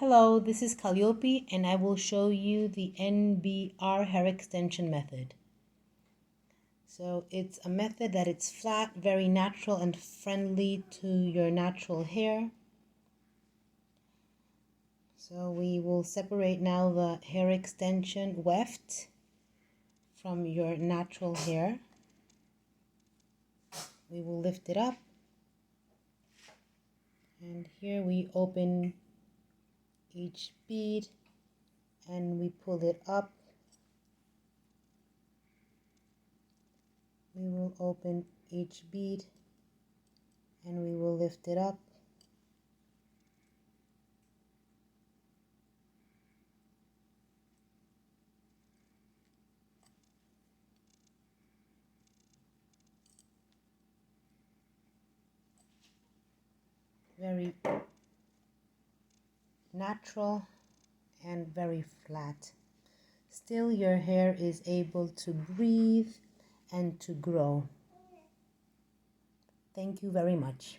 Hello, this is Kaliopi and I will show you the NBR hair extension method. So it's a method that it's flat, very natural and friendly to your natural hair. So we will separate now the hair extension weft from your natural hair. We will lift it up and here we open each bead and we pull it up. We will open each bead and we will lift it up. Very natural and very flat. Still, your hair is able to breathe and to grow. Thank you very much.